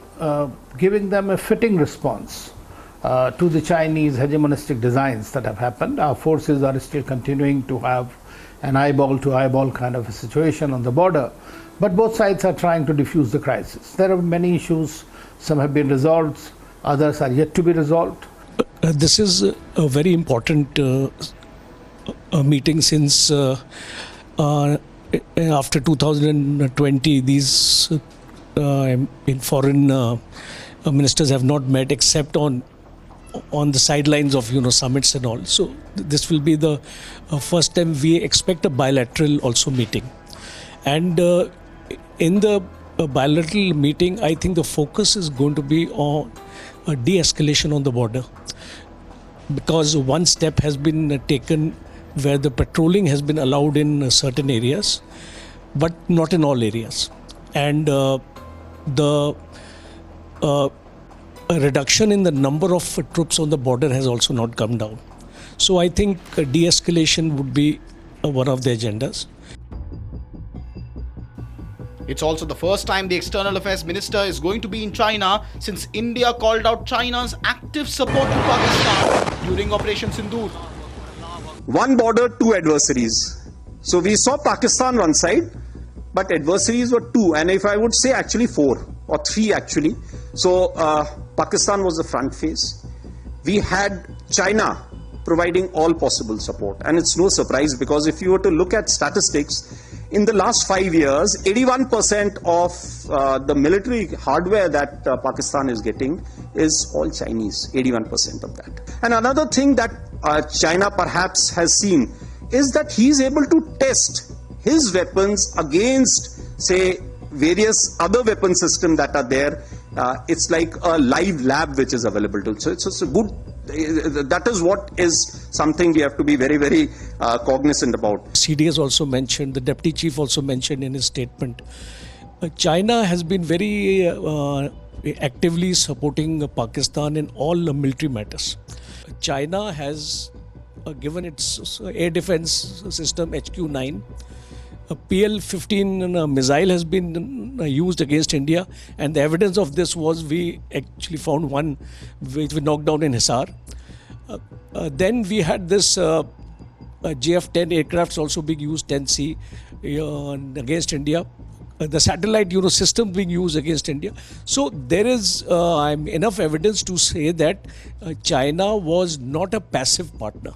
giving them a fitting response to the Chinese hegemonistic designs that have happened. Our forces are still continuing to have an eyeball-to-eyeball kind of a situation on the border, but both sides are trying to defuse the crisis. There are many issues, some have been resolved, others are yet to be resolved. This is a very important meeting since after 2020, these foreign ministers have not met except on the sidelines of summits and all. So this will be the first time we expect a bilateral also meeting. And in the bilateral meeting, I think the focus is going to be on a de-escalation on the border, because one step has been taken where the patrolling has been allowed in certain areas, but not in all areas. And the a reduction in the number of troops on the border has also not come down. So I think de-escalation would be one of the agendas. It's also the first time the External Affairs Minister is going to be in China since India called out China's active support to Pakistan during Operation Sindoor. One border, two adversaries. So we saw Pakistan one side, but adversaries were two, and if I would say actually four or three actually. So Pakistan was the front face. We had China providing all possible support, and it's no surprise because if you were to look at statistics, in the last 5 years, 81% of the military hardware that Pakistan is getting is all Chinese, 81% of that. And another thing that China perhaps has seen is that he is able to test his weapons against, say, various other weapon systems that are there. It's like a live lab which is available to. So it's a good. That is what is something we have to be very, very cognizant about. CD has also mentioned, the Deputy Chief also mentioned in his statement, China has been very actively supporting Pakistan in all military matters. China has given its air defense system HQ-9. A PL-15 missile has been used against India, and the evidence of this was we actually found one which we knocked down in Hisar. Then we had this JF-10 aircrafts also being used, 10C, against India. The satellite system being used against India. So there is enough evidence to say that China was not a passive partner.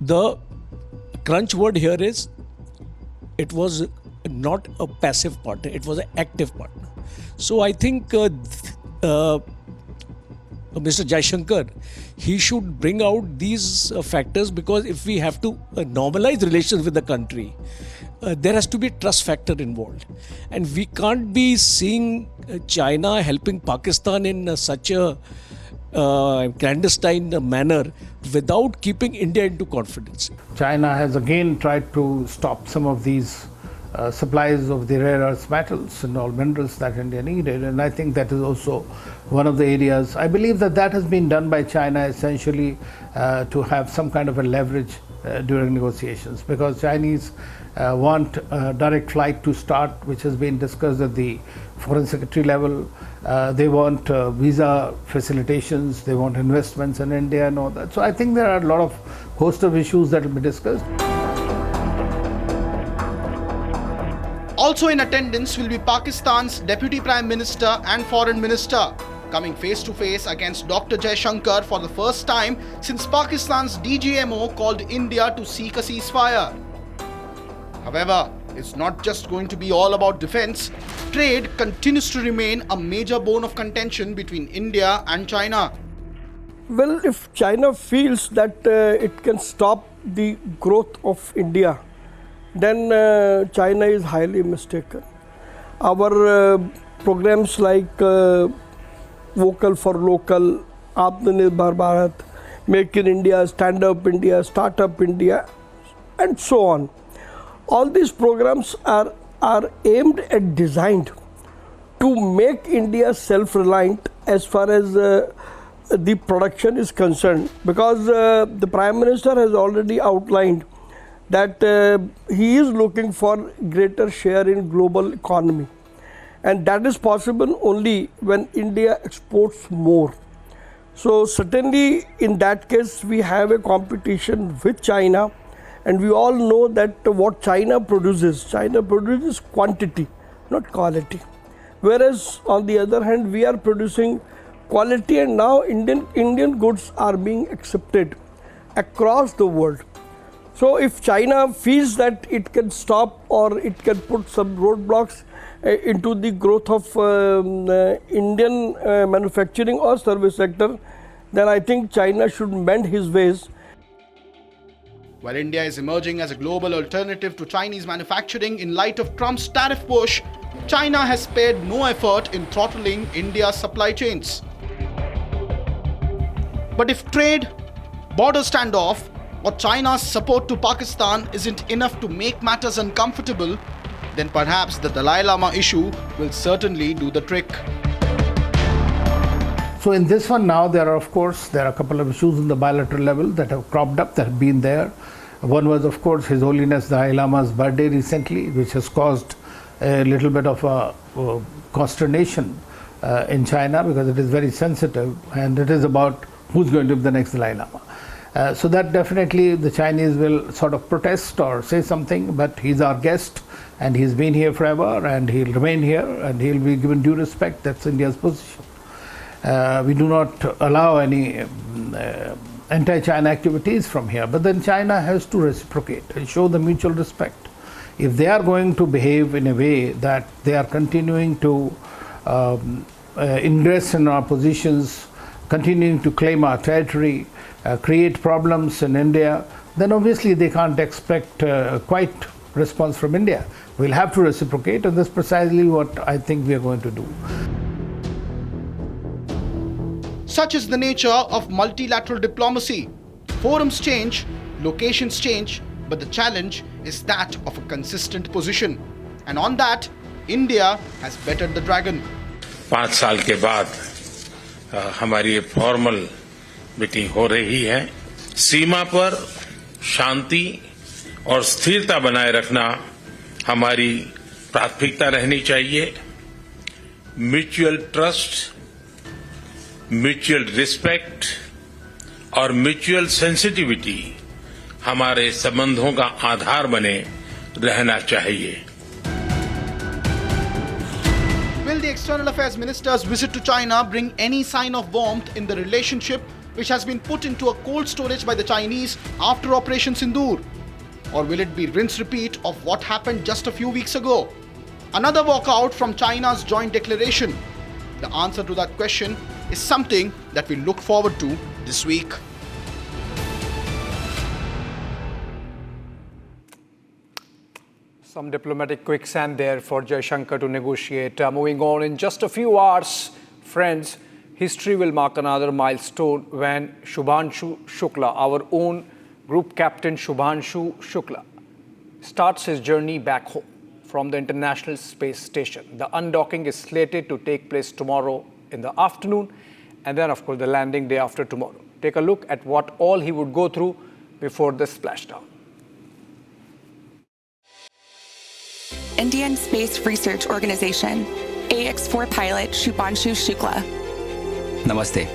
The crunch word here is it was not a passive partner, it was an active partner. So I think Mr. Jaishankar, he should bring out these factors, because if we have to normalize relations with the country, there has to be a trust factor involved. And we can't be seeing China helping Pakistan in such a clandestine manner without keeping India into confidence. China has again tried to stop some of these supplies of the rare earth metals and all minerals that India needed, and I think that is also one of the areas. I believe that that has been done by China essentially to have some kind of a leverage during negotiations, because Chinese want direct flight to start, which has been discussed at the foreign secretary level. They want visa facilitations, they want investments in India and all that. So I think there are a lot of host of issues that will be discussed. Also in attendance will be Pakistan's Deputy Prime Minister and Foreign Minister, coming face to face against Dr. Jaishankar for the first time since Pakistan's DGMO called India to seek a ceasefire. However, it's not just going to be all about defense. Trade continues to remain a major bone of contention between India and China. Well, if China feels that it can stop the growth of India, then China is highly mistaken. Our programs like Vocal for Local, Atmanirbhar Bharat, Make in India, Stand Up India, Start Up India, and so on. All these programs are aimed at designed to make India self-reliant as far as the production is concerned, because the Prime Minister has already outlined that he is looking for greater share in global economy, and that is possible only when India exports more. So certainly in that case we have a competition with China, and we all know that what China produces quantity, not quality. Whereas on the other hand, we are producing quality, and now Indian goods are being accepted across the world. So if China feels that it can stop or it can put some roadblocks into the growth of Indian manufacturing or service sector, then I think China should mend his ways. While India is emerging as a global alternative to Chinese manufacturing in light of Trump's tariff push, China has spared no effort in throttling India's supply chains. But if trade, border standoff, or China's support to Pakistan isn't enough to make matters uncomfortable, then perhaps the Dalai Lama issue will certainly do the trick. So in this one now, there are a couple of issues in the bilateral level that have cropped up, that have been there. One was, of course, His Holiness the Dalai Lama's birthday recently, which has caused a little bit of a consternation in China, because it is very sensitive and it is about who's going to be the next Dalai Lama. So that definitely the Chinese will sort of protest or say something, but he's our guest and he's been here forever and he'll remain here and he'll be given due respect. That's India's position. We do not allow any anti-China activities from here, but then China has to reciprocate and show the mutual respect. If they are going to behave in a way that they are continuing to ingress in our positions, continuing to claim our territory, create problems in India, then obviously they can't expect quite response from India. We'll have to reciprocate, and that's precisely what I think we are going to do. Such is the nature of multilateral diplomacy. Forums change, locations change, but the challenge is that of a consistent position. And on that, India has bettered the dragon. 5 साल के बाद हमारी formal meeting हो रही है. सीमा पर शांति और स्थिरता बनाए रखना हमारी प्राथमिकता रहनी चाहिए. म्यूचुअल ट्रस्ट, म्यूचुअल रिस्पेक्ट और म्यूचुअल सेंसिटिविटी हमारे संबंधों का आधार बने रहना चाहिए. Will the External Affairs Minister's visit to China bring any sign of warmth in the relationship which has been put into a cold storage by the Chinese after Operation Sindoor? Or will it be rinse-repeat of what happened just a few weeks ago? Another walkout from China's joint declaration? The answer to that question is something that we look forward to this week. Some diplomatic quicksand there for Jaishankar to negotiate. Moving on, in just a few hours, friends, history will mark another milestone when Shubhanshu Shukla, our own Group Captain Shubhanshu Shukla, starts his journey back home from the International Space Station. The undocking is slated to take place tomorrow in the afternoon, and then, of course, the landing day after tomorrow. Take a look at what all he would go through before the splashdown. Indian Space Research Organization, AX-4 pilot Shubhanshu Shukla. Namaste.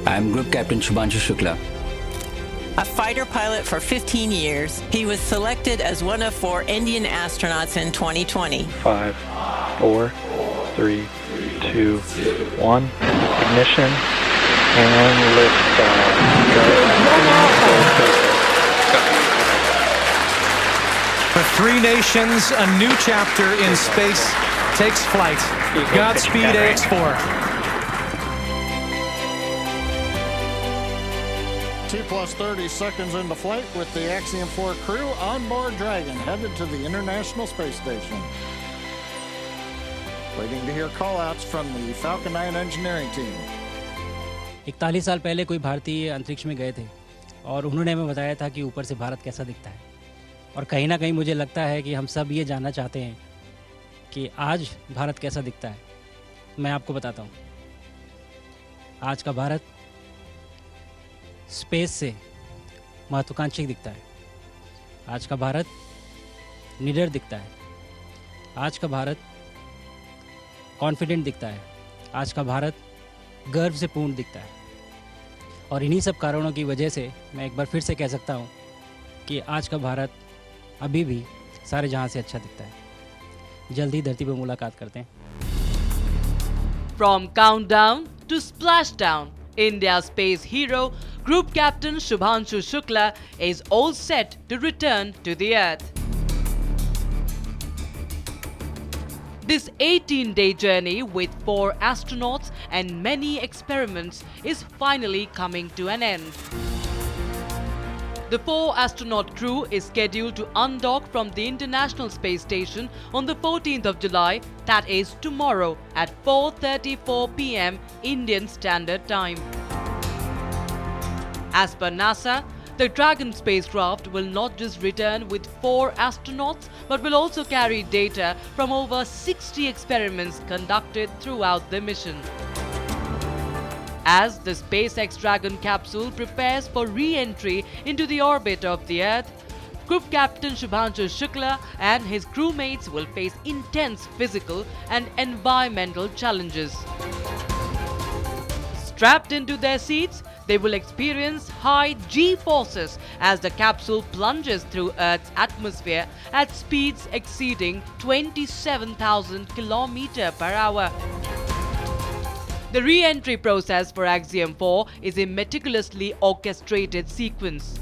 I am Group Captain Shubhanshu Shukla. A fighter pilot for 15 years, he was selected as one of 4 Indian astronauts in 2020. 5, 4, 3, 2, 1. Ignition and liftoff. For 3 nations, a new chapter in space takes flight. Godspeed, AX-4. T plus 30 seconds into flight with the Axiom 4 crew on board Dragon, headed to the International Space Station. Waiting to hear call-outs from the Falcon 9 engineering team. 41 साल पहले कोई भारतीय अंतरिक्ष में गए थे और उन्होंने हमें बताया था कि ऊपर से भारत कैसा दिखता है. और कहीं ना कहीं मुझे लगता है कि हम सब ये जानना चाहते हैं कि आज भारत कैसा दिखता है. मैं आपको बताता हूँ. आज का भारत स्पेस से महत्वाकांक्षी दिखता है. आज का भारत निडर दिखता है. आज का भारत कॉन्फिडेंट दिखता है. आज का भारत गर्व से पूर्ण दिखता है. और इन्हीं सब कारणों की वजह से मैं एक बार फिर से कह सकता हूँ कि आज का भारत अभी भी सारे जहां से अच्छा दिखता है. जल्दी धरती पर मुलाकात करते हैं. From countdown to splashdown, India's space hero, Group Captain Shubhanshu Shukla, is all set to return to the Earth. This 18-day journey with 4 astronauts and many experiments is finally coming to an end. The 4-astronaut crew is scheduled to undock from the International Space Station on the 14th of July, that is tomorrow at 4:34 p.m. Indian Standard Time. As per NASA, the Dragon spacecraft will not just return with 4 astronauts but will also carry data from over 60 experiments conducted throughout the mission. As the SpaceX Dragon capsule prepares for re-entry into the orbit of the Earth, Group Captain Shukla and his crewmates will face intense physical and environmental challenges. Strapped into their seats, they will experience high G-forces as the capsule plunges through Earth's atmosphere at speeds exceeding 27,000 km per hour. The re-entry process for Axiom 4 is a meticulously orchestrated sequence.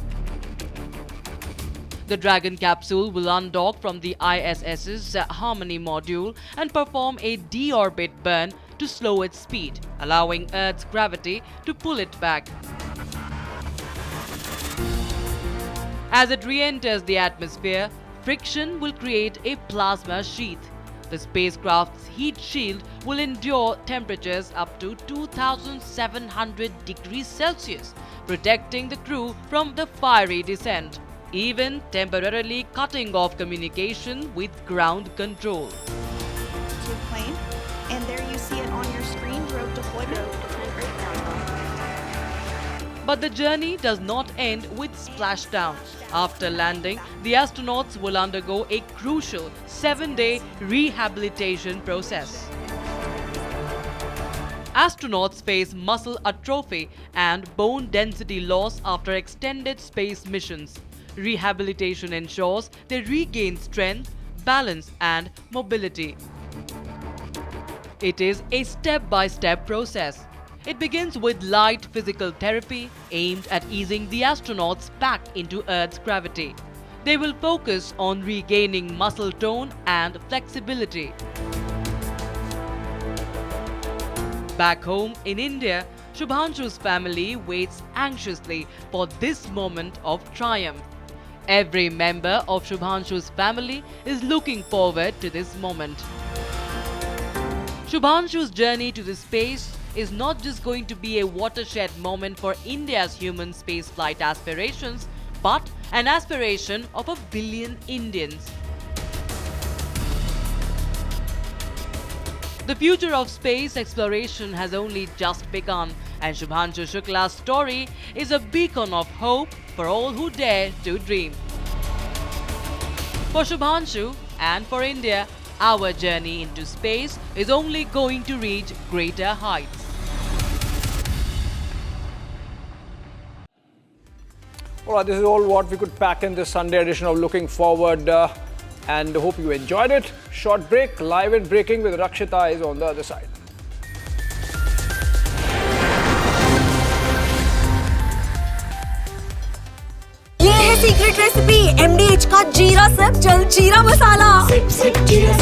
The Dragon capsule will undock from the ISS's Harmony module and perform a deorbit burn to slow its speed, allowing Earth's gravity to pull it back. As it re-enters the atmosphere, friction will create a plasma sheath. The spacecraft's heat shield will endure temperatures up to 2,700 degrees Celsius, protecting the crew from the fiery descent, even temporarily cutting off communication with ground control. To plane, and there you see it on your screen, road deployment. But the journey does not end with splashdown. After landing, the astronauts will undergo a crucial 7-day rehabilitation process. Astronauts face muscle atrophy and bone density loss after extended space missions. Rehabilitation ensures they regain strength, balance, and mobility. It is a step-by-step process. It begins with light physical therapy aimed at easing the astronauts back into Earth's gravity. They will focus on regaining muscle tone and flexibility. Back home in India, Shubhanshu's family waits anxiously for this moment of triumph. Every member of Shubhanshu's family is looking forward to this moment. Shubhanshu's journey to the space is not just going to be a watershed moment for India's human spaceflight aspirations, but an aspiration of 1 billion Indians. The future of space exploration has only just begun, and Shubhanshu Shukla's story is a beacon of hope for all who dare to dream. For Shubhanshu and for India, our journey into space is only going to reach greater heights. Alright, this is all what we could pack in this Sunday edition of Looking Forward, and hope you enjoyed it. Short break, live and breaking with Rakshita is on the other side. ये है secret recipe MDH का जीरा सब जल जीरा मसाला। SIP SIP जीरा